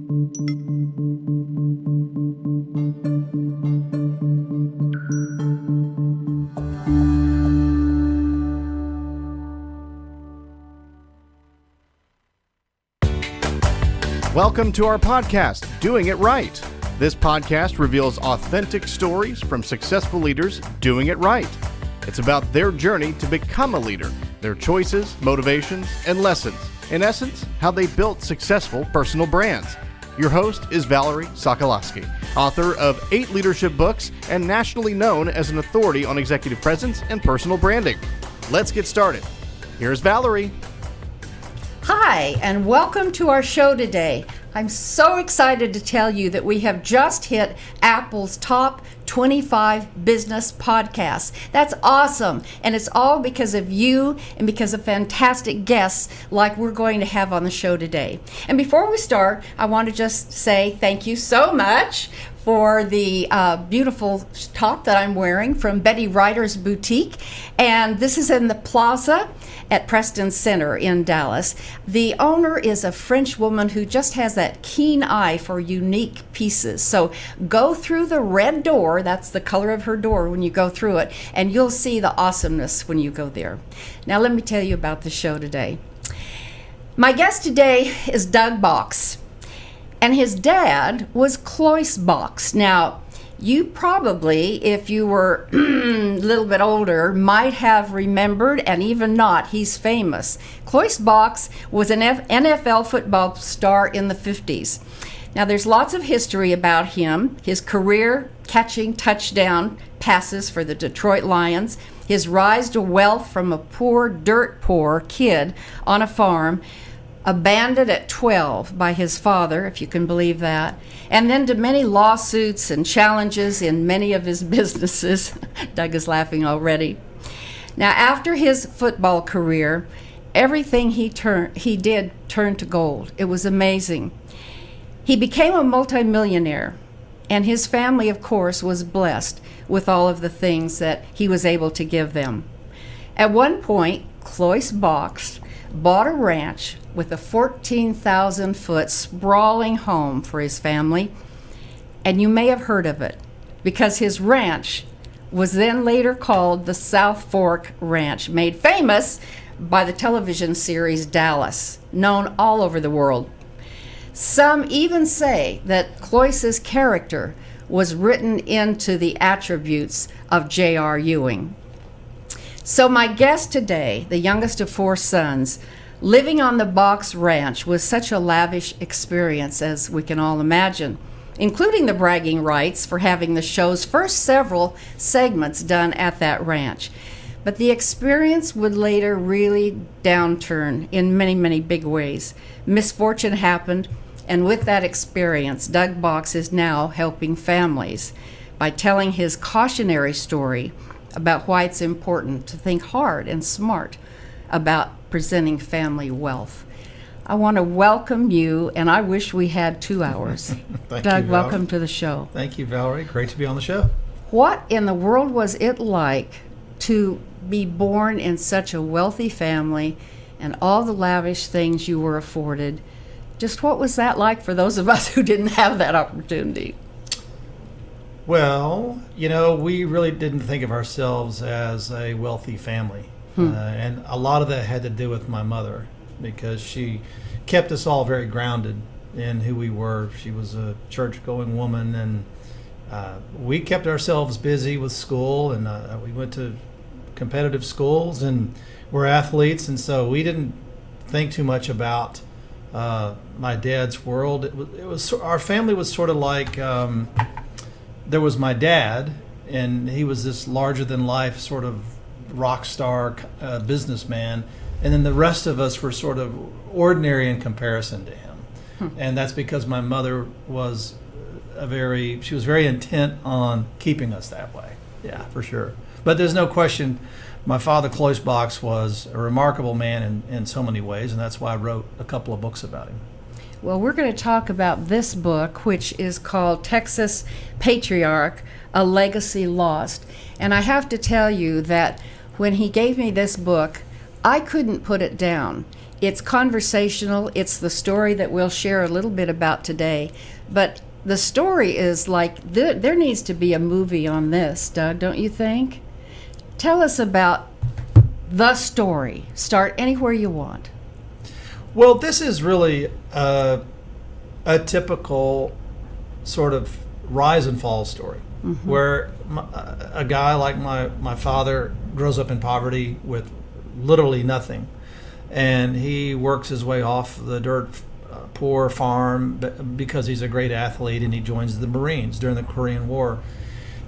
Welcome to our podcast, Doing It Right. This podcast reveals authentic stories from successful leaders doing it right. It's about their journey to become a leader, their choices, motivations, and lessons. In essence, how they built successful personal brands. Your host is Valerie Sokolowski, author of 8 leadership books and nationally known as an authority on executive presence and personal branding. Let's get started. Here's Valerie. Hi, and welcome to our show today. I'm so excited to tell you that we have just hit Apple's top 25 business podcasts. That's awesome, and it's all because of you and because of fantastic guests like we're going to have on the show today. And before we start, I want to just say thank you so much for the beautiful top that I'm wearing from Betty Ryder's Boutique. And this is in the plaza at Preston Center in Dallas. The owner is a French woman who just has that keen eye for unique pieces. So go through the red door, that's the color of her door when you go through it, and you'll see the awesomeness when you go there. Now let me tell you about the show today. My guest today is Doug Box. And his dad was Cloyce Box. Now, you probably, if you were a little bit older, might have remembered, and even not, he's famous. Cloyce Box was an NFL football star in the 50s. Now, there's lots of history about him. His career catching touchdown passes for the Detroit Lions, his rise to wealth from a poor, dirt poor kid on a farm, abandoned at 12 by his father, if you can believe that, and then to many lawsuits and challenges in many of his businesses. Doug is laughing already. Now, after his football career, everything he did turned to gold. It was amazing. He became a multimillionaire, and his family, of course, was blessed with all of the things that he was able to give them. At one point, Cloyce Box bought a ranch with a 14,000-foot sprawling home for his family, and you may have heard of it because his ranch was then later called the Southfork Ranch, made famous by the television series Dallas, known all over the world. Some even say that Cloyce's character was written into the attributes of J.R. Ewing. So my guest today, the youngest of 4 sons, living on the Box Ranch was such a lavish experience, as we can all imagine, including the bragging rights for having the show's first several segments done at that ranch. But the experience would later really downturn in many, many big ways. Misfortune happened, and with that experience, Doug Box is now helping families by telling his cautionary story about why it's important to think hard and smart about presenting family wealth. I want to welcome you, and I wish we had 2 hours. Thank Doug, you, welcome to the show. Thank you, Valerie. Great to be on the show. What in the world was it like to be born in such a wealthy family and all the lavish things you were afforded? Just what was that like for those of us who didn't have that opportunity? Well, we really didn't think of ourselves as a wealthy family. And a lot of that had to do with my mother, because she kept us all very grounded in who we were. She was a church-going woman, and we kept ourselves busy with school, and we went to competitive schools, and we're athletes, and so we didn't think too much about my dad's world. It was our family was sort of like there was my dad, and he was this larger-than-life sort of rock star businessman, and then the rest of us were sort of ordinary in comparison to him. And that's because my mother was she was very intent on keeping us that way. Yeah, for sure. But there's no question, my father, Cloyce Box, was a remarkable man in so many ways, and that's why I wrote a couple of books about him. Well, we're going to talk about this book, which is called Texas Patriarch, A Legacy Lost. And I have to tell you that when he gave me this book, I couldn't put it down. It's conversational. It's the story that we'll share a little bit about today. But the story is like, there needs to be a movie on this, Doug, don't you think? Tell us about the story. Start anywhere you want. Well, this is really a typical sort of rise and fall story, where a guy like my father grows up in poverty with literally nothing, and he works his way off the dirt poor farm because he's a great athlete, and he joins the Marines during the Korean War.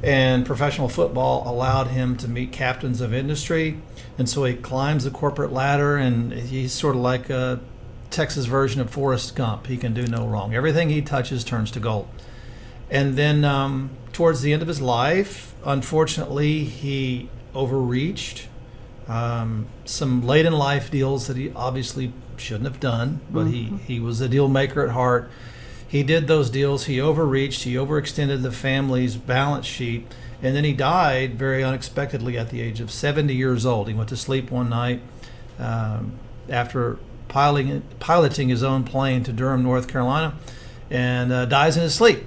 And professional football allowed him to meet captains of industry, and so he climbs the corporate ladder, and he's sort of like a Texas version of Forrest Gump. He can do no wrong. Everything he touches turns to gold. And then towards the end of his life, unfortunately, he overreached some late in life deals that he obviously shouldn't have done, but he was a deal maker at heart. He did those deals. He overreached. He overextended the family's balance sheet. And then he died very unexpectedly at the age of 70 years old. He went to sleep one night after piloting his own plane to Durham, North Carolina, and dies in his sleep.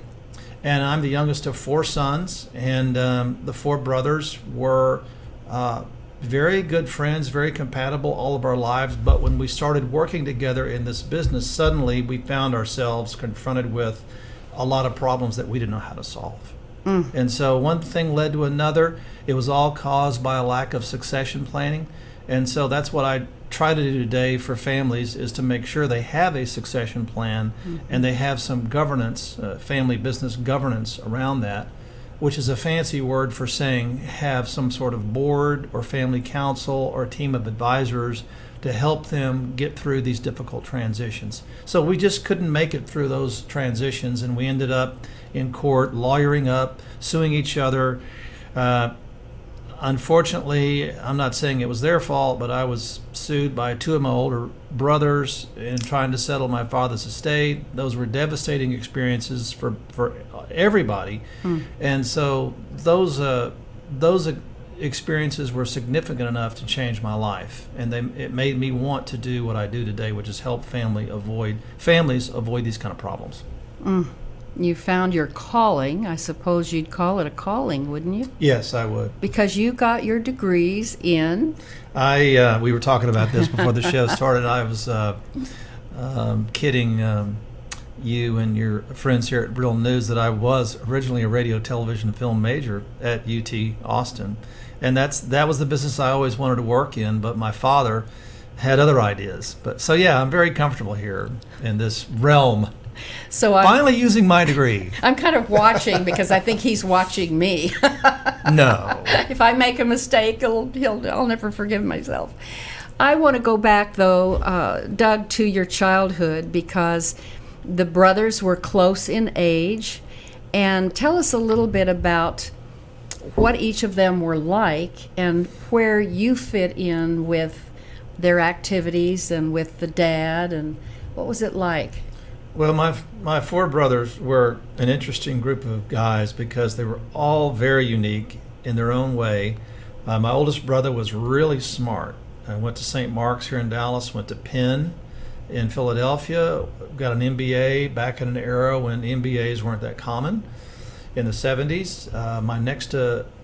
And I'm the youngest of four sons, and the four brothers were very good friends, very compatible all of our lives. But when we started working together in this business, suddenly we found ourselves confronted with a lot of problems that we didn't know how to solve. And so one thing led to another. It was all caused by a lack of succession planning. And so that's what I try to do today for families, is to make sure they have a succession plan and they have some governance, family business governance around that, which is a fancy word for saying have some sort of board or family council or a team of advisors to help them get through these difficult transitions. So we just couldn't make it through those transitions, and we ended up in court, lawyering up, suing each other. Unfortunately, I'm not saying it was their fault, but I was sued by two of my older brothers in trying to settle my father's estate. Those were devastating experiences for everybody. And so those experiences were significant enough to change my life. And it made me want to do what I do today, which is help families avoid these kind of problems. You found your calling. I suppose you'd call it a calling, wouldn't you? Yes, I would. Because you got your degrees in... we were talking about this before the show started. I was kidding you and your friends here at Real News that I was originally a radio, television, film major at UT Austin. And that was the business I always wanted to work in, but my father had other ideas. So yeah, I'm very comfortable here in this realm. So I'm finally using my degree. I'm kind of watching because I think he's watching me. No. If I make a mistake, I'll never forgive myself. I want to go back, though, Doug, to your childhood, because the brothers were close in age. And tell us a little bit about what each of them were like and where you fit in with their activities and with the dad, and what was it like? Well, my four brothers were an interesting group of guys because they were all very unique in their own way. My oldest brother was really smart. I went to St. Mark's here in Dallas, went to Penn in Philadelphia, got an MBA back in an era when MBAs weren't that common in the 70s. My next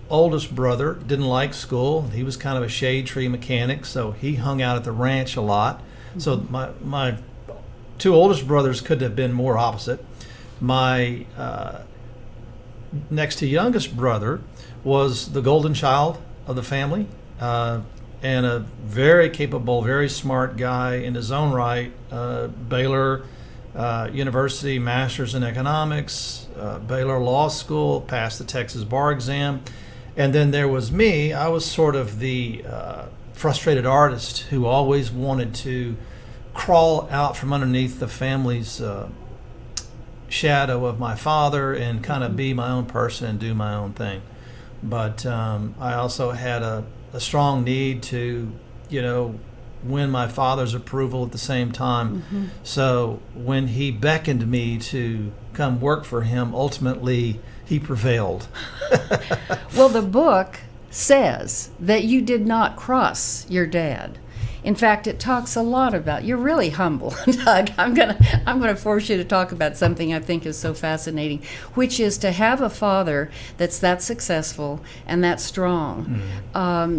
oldest brother didn't like school. He was kind of a shade tree mechanic, so he hung out at the ranch a lot. So my two oldest brothers couldn't have been more opposite. My next to youngest brother was the golden child of the family, and a very capable, very smart guy in his own right. Baylor University, master's in economics, Baylor Law School, passed the Texas bar exam. And then there was me. I was sort of the frustrated artist who always wanted to crawl out from underneath the family's shadow of my father and kind of be my own person and do my own thing. But I also had a strong need to, win my father's approval at the same time. So when he beckoned me to come work for him, ultimately he prevailed. Well, the book says that you did not cross your dad. In fact, it talks a lot about, you're really humble, Doug. I'm gonna force you to talk about something I think is so fascinating, which is to have a father that's that successful and that strong.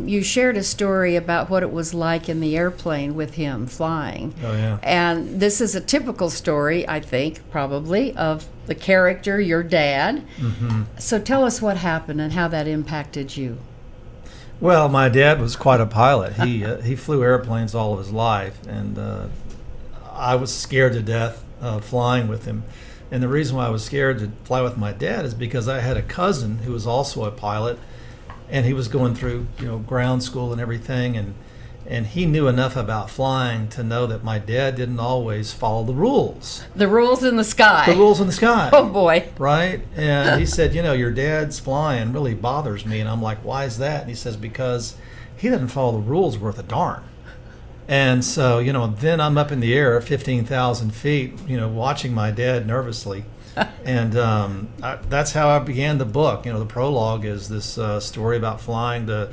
You shared a story about what it was like in the airplane with him flying. Oh, yeah. And this is a typical story, I think, probably, of the character, your dad. So tell us what happened and how that impacted you. Well, my dad was quite a pilot. He flew airplanes all of his life, and I was scared to death of flying with him. And the reason why I was scared to fly with my dad is because I had a cousin who was also a pilot, and he was going through ground school and everything, and he knew enough about flying to know that my dad didn't always follow the rules. The rules in the sky. The rules in the sky. Oh, boy. Right? And he said, your dad's flying really bothers me. And I'm like, why is that? And he says, because he doesn't follow the rules worth a darn. And so, then I'm up in the air at 15,000 feet, watching my dad nervously. And that's how I began the book. The prologue is this story about flying to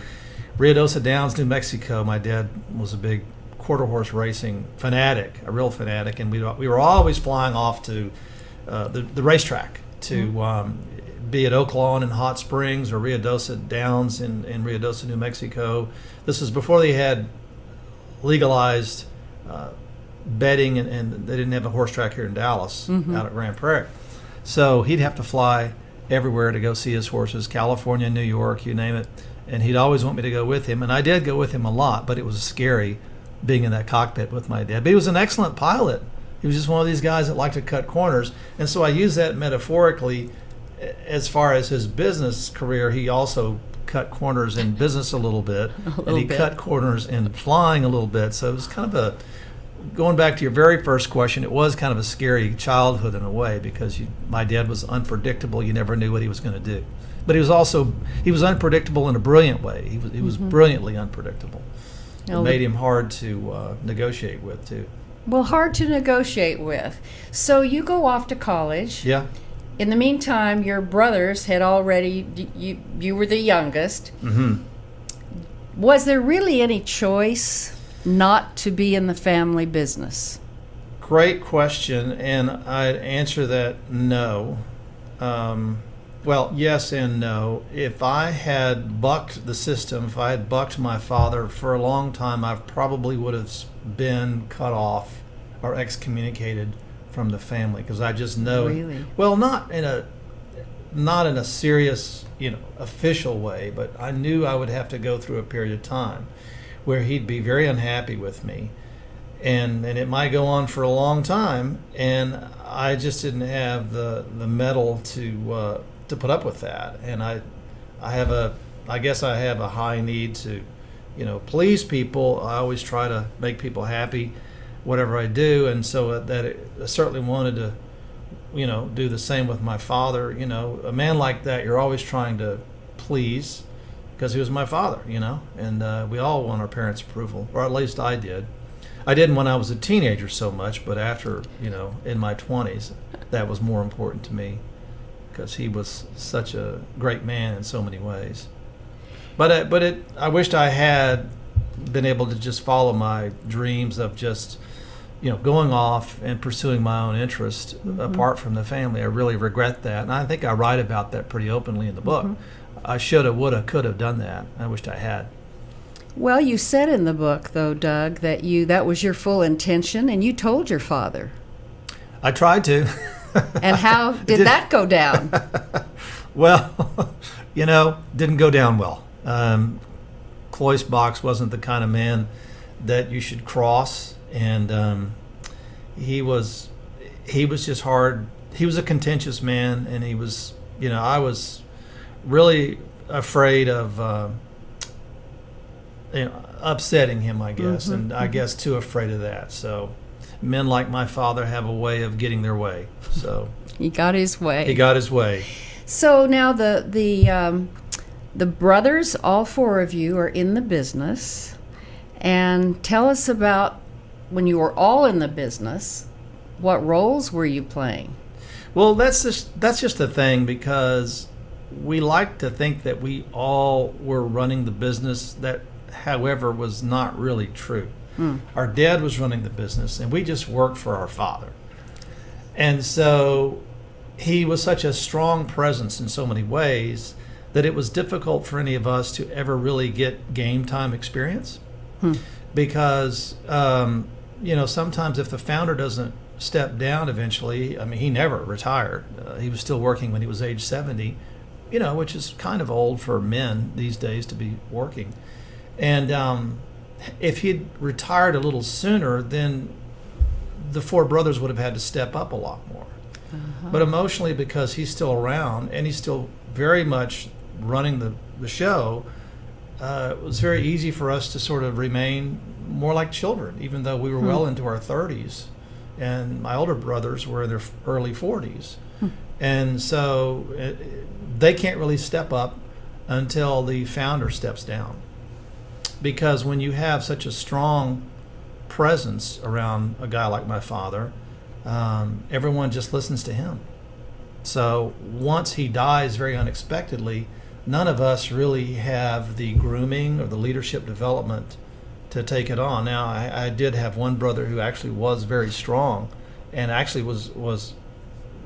Ruidoso Downs, New Mexico. My dad was a big quarter horse racing fanatic, a real fanatic, and we were always flying off to the racetrack to be at Oak Lawn in Hot Springs or Ruidoso Downs in Ruidoso, New Mexico. This is before they had legalized betting, and they didn't have a horse track here in Dallas out at Grand Prairie. So he'd have to fly everywhere to go see his horses, California, New York, you name it. And he'd always want me to go with him. And I did go with him a lot, but it was scary being in that cockpit with my dad. But he was an excellent pilot. He was just one of these guys that liked to cut corners. And so I use that metaphorically as far as his business career. He also cut corners in business a little bit. Cut corners in flying a little bit. So it was kind of going back to your very first question, it was kind of a scary childhood in a way because my dad was unpredictable. You never knew what he was going to do. But he was unpredictable in a brilliant way. He was brilliantly unpredictable. It made him hard to negotiate with, too. Well, hard to negotiate with. So you go off to college. Yeah. In the meantime, your brothers had already, you were the youngest. Was there really any choice not to be in the family business? Great question, and I'd answer that no. Well, yes and no. If I had bucked the system, if I had bucked my father for a long time, I probably would have been cut off or excommunicated from the family because I just know. Really? Well, not in a serious, official way, but I knew I would have to go through a period of time where he'd be very unhappy with me, and it might go on for a long time, and I just didn't have the mettle to put up with that. And I guess I have a high need to, please people. I always try to make people happy, whatever I do. And so I certainly wanted to, do the same with my father. A man like that, you're always trying to please because he was my father, and we all want our parents' approval, or at least I did. I didn't when I was a teenager so much, but after, in my 20s, that was more important to me. Because he was such a great man in so many ways. But I wished I had been able to just follow my dreams of just, going off and pursuing my own interest apart from the family. I really regret that. And I think I write about that pretty openly in the book. I shoulda, woulda, coulda done that. I wished I had. Well, you said in the book, though, Doug, that was your full intention, and you told your father. I tried to. And how did that go down? Well, didn't go down well. Cloyce Box wasn't the kind of man that you should cross, and he was just hard. He was a contentious man, and he was, I was really afraid of upsetting him, I guess, and I guess too afraid of that. So men like my father have a way of getting their way. So he got his way. He got his way. So now the brothers, all four of you, are in the business. And tell us about when you were all in the business, what roles were you playing? Well, that's just a thing, because we like to think that we all were running the business. That, however, was not really true. Our dad was running the business, and we just worked for our father. And so he was such a strong presence in so many ways that it was difficult for any of us to ever really get game time experience. Because, sometimes if the founder doesn't step down eventually, I mean, he never retired. He was still working when he was age 70, which is kind of old for men these days to be working. And if he'd retired a little sooner, then the four brothers would have had to step up a lot more. But emotionally, because he's still around and he's still very much running the show, it was very easy for us to sort of remain more like children, even though we were well into our 30s. And my older brothers were in their early 40s. And so they can't really step up until the founder steps down. Because when you have such a strong presence around a guy like my father, everyone just listens to him. So once he dies very unexpectedly, none of us really have the grooming or the leadership development to take it on. Now, I did have one brother who actually was very strong and actually was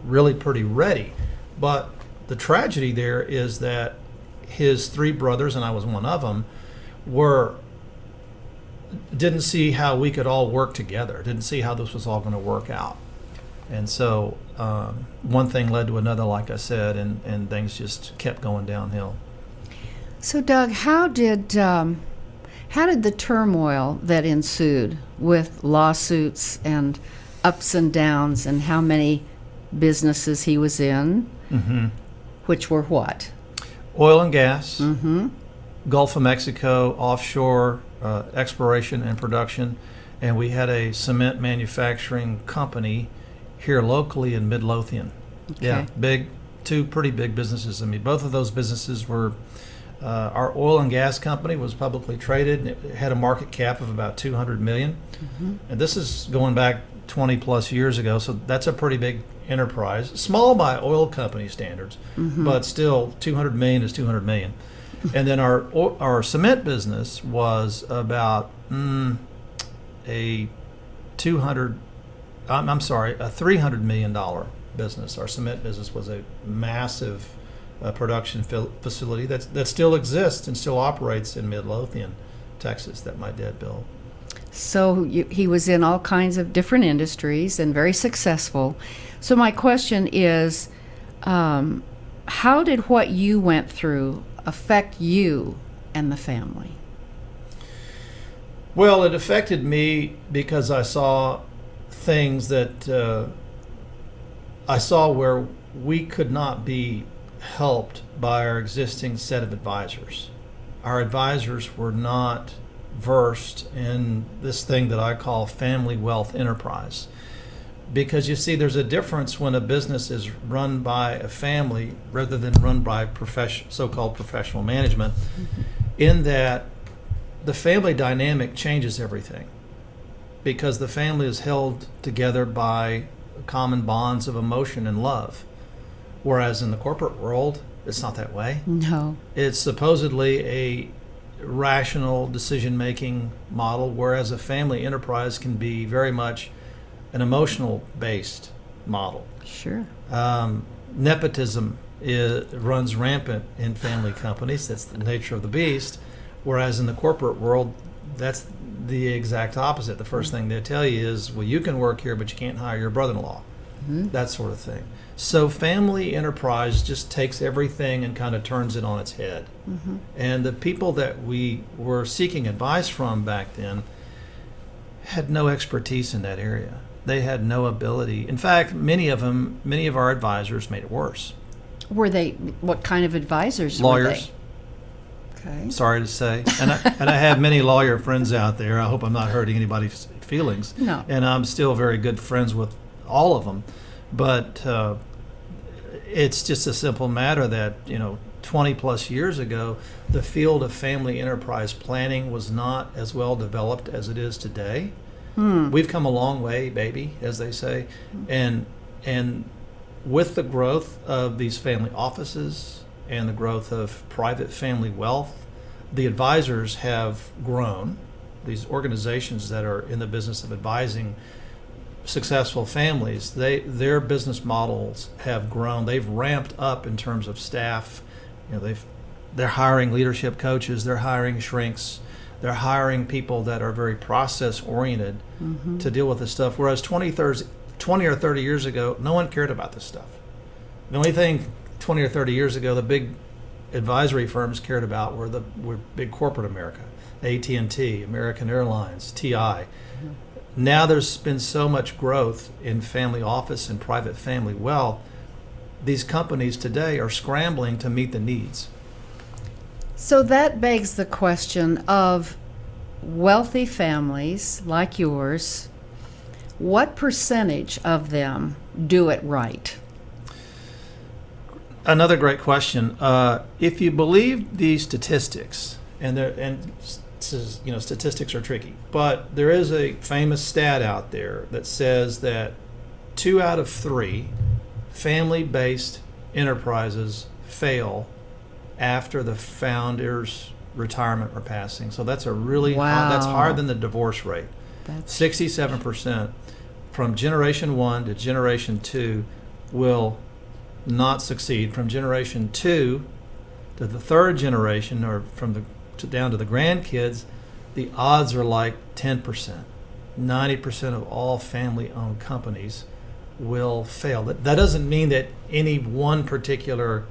really pretty ready. But the tragedy there is that his three brothers, and I was one of them, didn't see how we could all work together, didn't see how this was all going to work out. And so one thing led to another, like I said, and things just kept going downhill. So, Doug, how did the turmoil that ensued with lawsuits and ups and downs, and how many businesses he was in, which were what? Oil and gas, Gulf of Mexico, offshore exploration and production, and we had a cement manufacturing company here locally in Midlothian. Okay. Yeah, two pretty big businesses. I mean, both of those businesses were, our oil and gas company was publicly traded, and it had a market cap of about $200 million. And this is going back 20 plus years ago, so that's a pretty big enterprise. Small by oil company standards, but still 200 million is 200 million. And then our cement business was about a $300 million business. Our cement business was a massive production facility that still exists and still operates in Midlothian, Texas, that my dad built. So he was in all kinds of different industries and very successful. So my question is, how did what you went through affect you and the family? Well, it affected me because I saw things that I saw where we could not be helped by our existing set of advisors. Our advisors were not versed in this thing that I call family wealth enterprise. Because you see, there's a difference when a business is run by a family rather than run by so-called professional management, in that the family dynamic changes everything. Because the family is held together by common bonds of emotion and love. Whereas in the corporate world, it's not that way. No. It's supposedly a rational decision-making model, whereas a family enterprise can be very much an emotional-based model. Sure. Nepotism runs rampant in family companies. That's the nature of the beast. Whereas in the corporate world, that's the exact opposite. The first thing they tell you is, well, you can work here, but you can't hire your brother-in-law. That sort of thing. So family enterprise just takes everything and kind of turns it on its head. And the people that we were seeking advice from back then had no expertise in that area. They had no ability. In fact, many of our advisors made it worse. Were they, what kind of advisors Lawyers. were they? Okay. Sorry to say. And I have many lawyer friends out there. I hope I'm not hurting anybody's feelings. No. And I'm still very good friends with all of them. But it's just a simple matter that, 20 plus years ago, the field of family enterprise planning was not as well developed as it is today. We've come a long way, baby, as they say. And with the growth of these family offices and the growth of private family wealth, the advisors have grown these organizations that are in the business of advising successful families, their business models have grown. They've ramped up in terms of staff. They're hiring leadership coaches, they're hiring shrinks, they're hiring people that are very process oriented to deal with this stuff. Whereas 20 or 30 years ago, no one cared about this stuff. The only thing 20 or 30 years ago the big advisory firms cared about were big corporate America, AT&T, American Airlines, TI. Now there's been so much growth in family office and private family wealth. These companies today are scrambling to meet the needs. So that begs the question of wealthy families like yours, what percentage of them do it right? Another great question. If you believe these statistics, statistics are tricky, but there is a famous stat out there that says that 2 out of 3 family-based enterprises fail after the founder's retirement or passing. So that's a really that's higher than the divorce rate. That's 67% from generation 1 to generation 2 will not succeed. From generation 2 to the third generation, or down to the grandkids, the odds are like 10%. 90% of all family-owned companies will fail. That doesn't mean that any one particular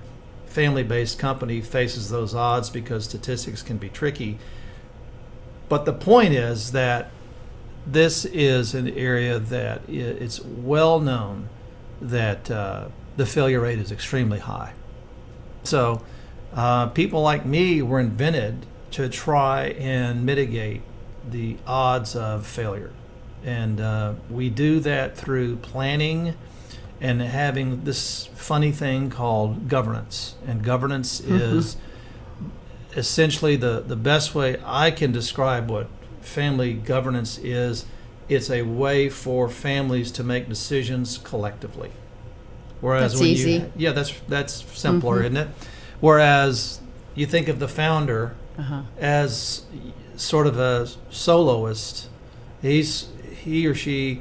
family-based company faces those odds, because statistics can be tricky. But the point is that this is an area that it's well known that the failure rate is extremely high. So people like me were invented to try and mitigate the odds of failure. And we do that through planning and having this funny thing called governance. And governance is essentially the best way I can describe what family governance is. It's a way for families to make decisions collectively. Whereas that's easy. That's simpler, isn't it? Whereas you think of the founder as sort of a soloist. He or she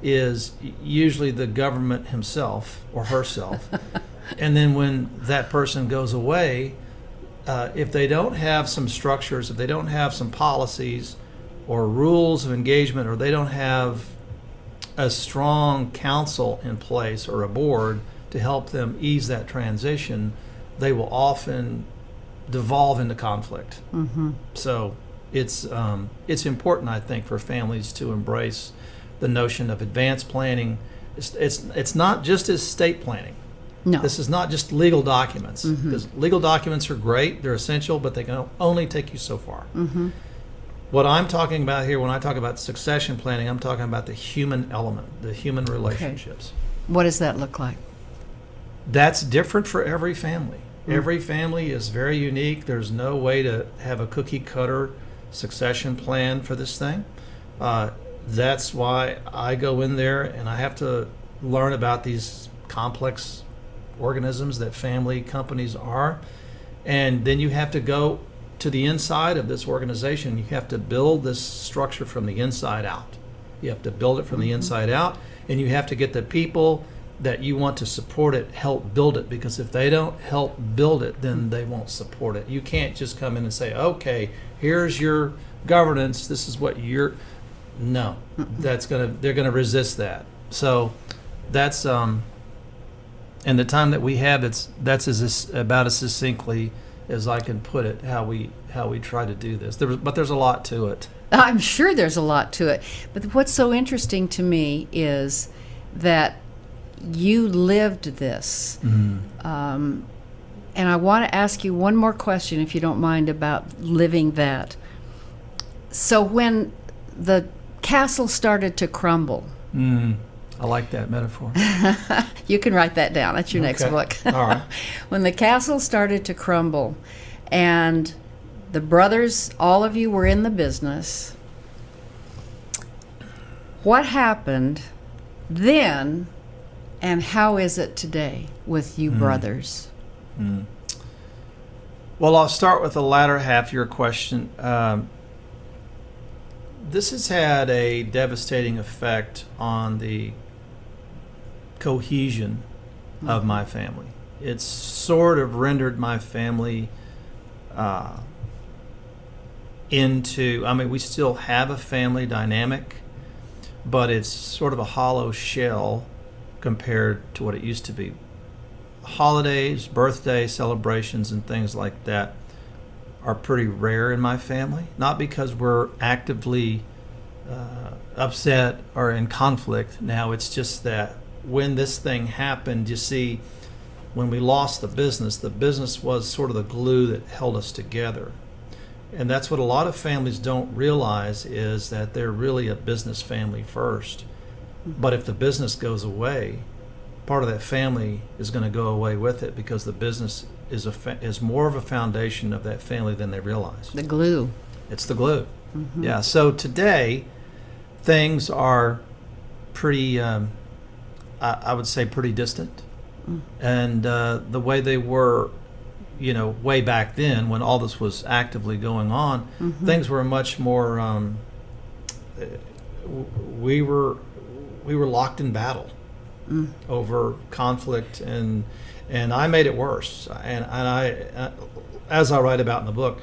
is usually the government himself or herself. And then when that person goes away, if they don't have some structures, if they don't have some policies or rules of engagement, or they don't have a strong council in place or a board to help them ease that transition, they will often devolve into conflict. So it's important, I think, for families to embrace the notion of advanced planning. It's not just estate planning. No. This is not just legal documents. Because legal documents are great, they're essential, but they can only take you so far. What I'm talking about here, when I talk about succession planning, I'm talking about the human element, the human relationships. Okay. What does that look like? That's different for every family. Every family is very unique. There's no way to have a cookie cutter succession plan for this thing. That's why I go in there and I have to learn about these complex organisms that family companies are. And then you have to go to the inside of this organization. You have to build this structure from the inside out. You have to build it from the inside out, and you have to get the people that you want to support it help build it, because if they don't help build it, then they won't support it. You can't just come in and say, okay, here's your governance, this is what you're... No, they're gonna resist that. So that's and the time that we have, that's about as succinctly as I can put it, how we try to do this. But there's a lot to it. I'm sure there's a lot to it. But what's so interesting to me is that you lived this. And I want to ask you one more question, if you don't mind, about living that. So when the castle started to crumble. I like that metaphor. You can write that down. That's your next book. All right. When the castle started to crumble and the brothers, all of you were in the business, what happened then, and how is it today with you brothers? Well, I'll start with the latter half of your question. this has had a devastating effect on the cohesion of my family. It's sort of rendered my family we still have a family dynamic, but it's sort of a hollow shell compared to what it used to be. Holidays, birthday celebrations, and things like that are pretty rare in my family. Not because we're actively upset or in conflict now. It's just that when this thing happened, you see, when we lost the business was sort of the glue that held us together. And that's what a lot of families don't realize, is that they're really a business family first. But if the business goes away, part of that family is going to go away with it, because the business is more of a foundation of that family than they realize. The glue. It's the glue. Mm-hmm. Yeah. So today, things are pretty, I would say, pretty distant. And the way they were, way back then, when all this was actively going on, things were much more. We were locked in battle over conflict, and I made it worse. And I, as I write about in the book,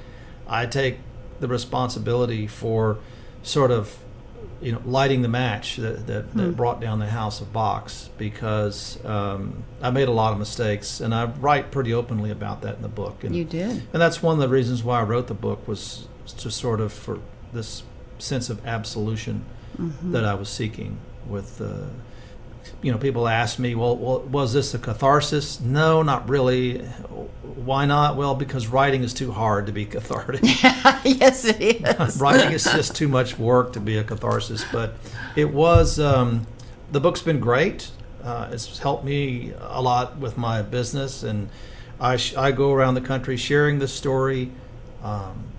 I take the responsibility for sort of, lighting the match that brought down the house of Box, because I made a lot of mistakes, and I write pretty openly about that in the book. And, you did. And that's one of the reasons why I wrote the book, was to sort of, for this sense of absolution that I was seeking with people ask me, well, was this a catharsis? No, not really. Why not? Well, because writing is too hard to be cathartic. Yes, it is. Writing is just too much work to be a catharsis. But it was, the book's been great. It's helped me a lot with my business, and I go around the country sharing this story.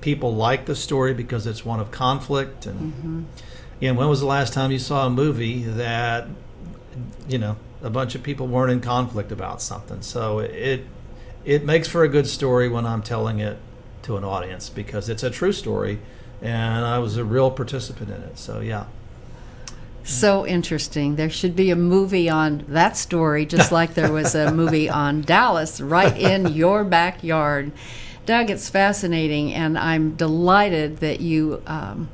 People like the story because it's one of conflict. And when was the last time you saw a movie that a bunch of people weren't in conflict about something? So it makes for a good story when I'm telling it to an audience, because it's a true story, and I was a real participant in it. So yeah. So interesting. There should be a movie on that story, just like there was a movie on Dallas, right in your backyard. Doug, it's fascinating, and I'm delighted that you,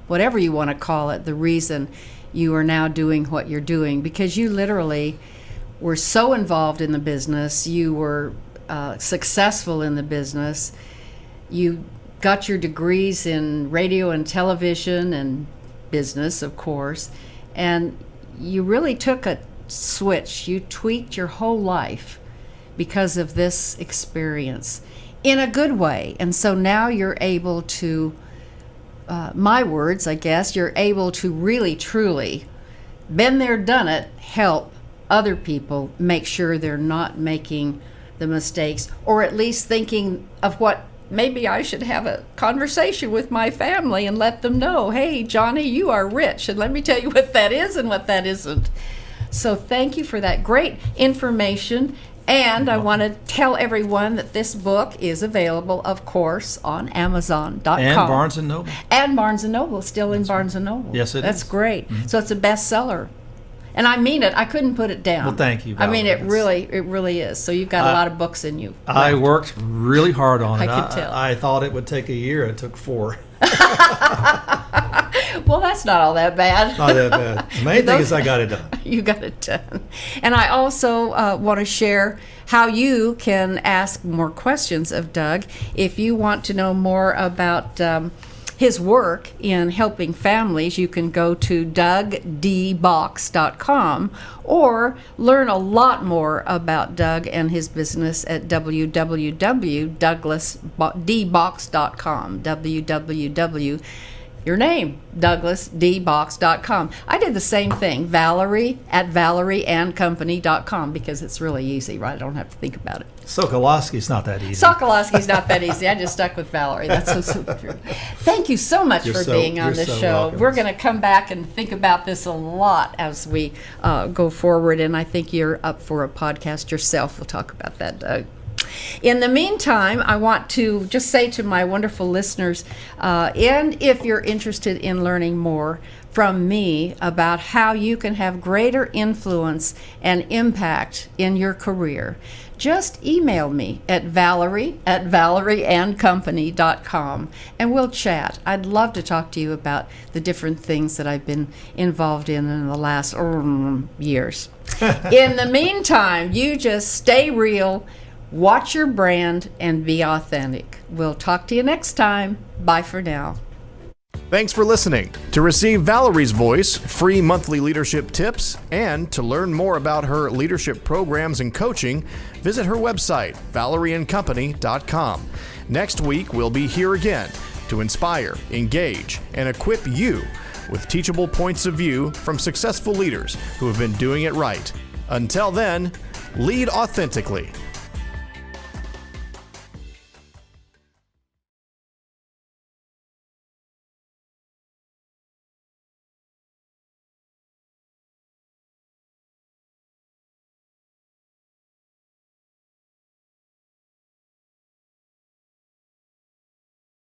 whatever you want to call it, the reason you are now doing what you're doing, because you literally were so involved in the business. You were successful in the business. You got your degrees in radio and television and business, of course, and you really took a switch. You tweaked your whole life because of this experience in a good way. And so now you're able to, my words, I guess, you're able to really, truly, been there, done it, help other people make sure they're not making the mistakes, or at least thinking of what maybe I should have a conversation with my family and let them know, hey, Johnny, you are rich, and let me tell you what that is and what that isn't. So thank you for that great information. And I want to tell everyone that this book is available, of course, on Amazon.com. And Barnes & Noble. And Barnes & Noble, still in Barnes & Noble. Yes, it is. That's great. So it's a bestseller. And I mean it. I couldn't put it down. Well, thank you, Valerie. I mean, it That's- really is. So you've got a lot of books in you. I worked really hard on it. I could tell. I thought it would take a year. It took 4. Well, that's not all that bad. Not that bad. The main thing is I got it done. You got it done. And I also want to share how you can ask more questions of Doug. If you want to know more about his work in helping families, you can go to DougDBox.com or learn a lot more about Doug and his business at www.douglasdbox.com. www. Your name, DouglasDBox.com. I did the same thing, Valerie at ValerieAndCompany.com, because it's really easy, right? I don't have to think about it. Sokolowski's not that easy. Sokolowski's not that easy. I just stuck with Valerie. That's so true. Thank you so much for being on this show. Welcome. We're going to come back and think about this a lot as we go forward, and I think you're up for a podcast yourself. We'll talk about that, Doug. In the meantime, I want to just say to my wonderful listeners, and if you're interested in learning more from me about how you can have greater influence and impact in your career, just email me at Valerie@ValerieandCompany.com and we'll chat. I'd love to talk to you about the different things that I've been involved in the last years. In the meantime, you just stay real, watch your brand, and be authentic. We'll talk to you next time. Bye for now. Thanks for listening. To receive Valerie's voice, free monthly leadership tips, and to learn more about her leadership programs and coaching, visit her website, ValerieandCompany.com. Next week, we'll be here again to inspire, engage, and equip you with teachable points of view from successful leaders who have been doing it right. Until then, lead authentically.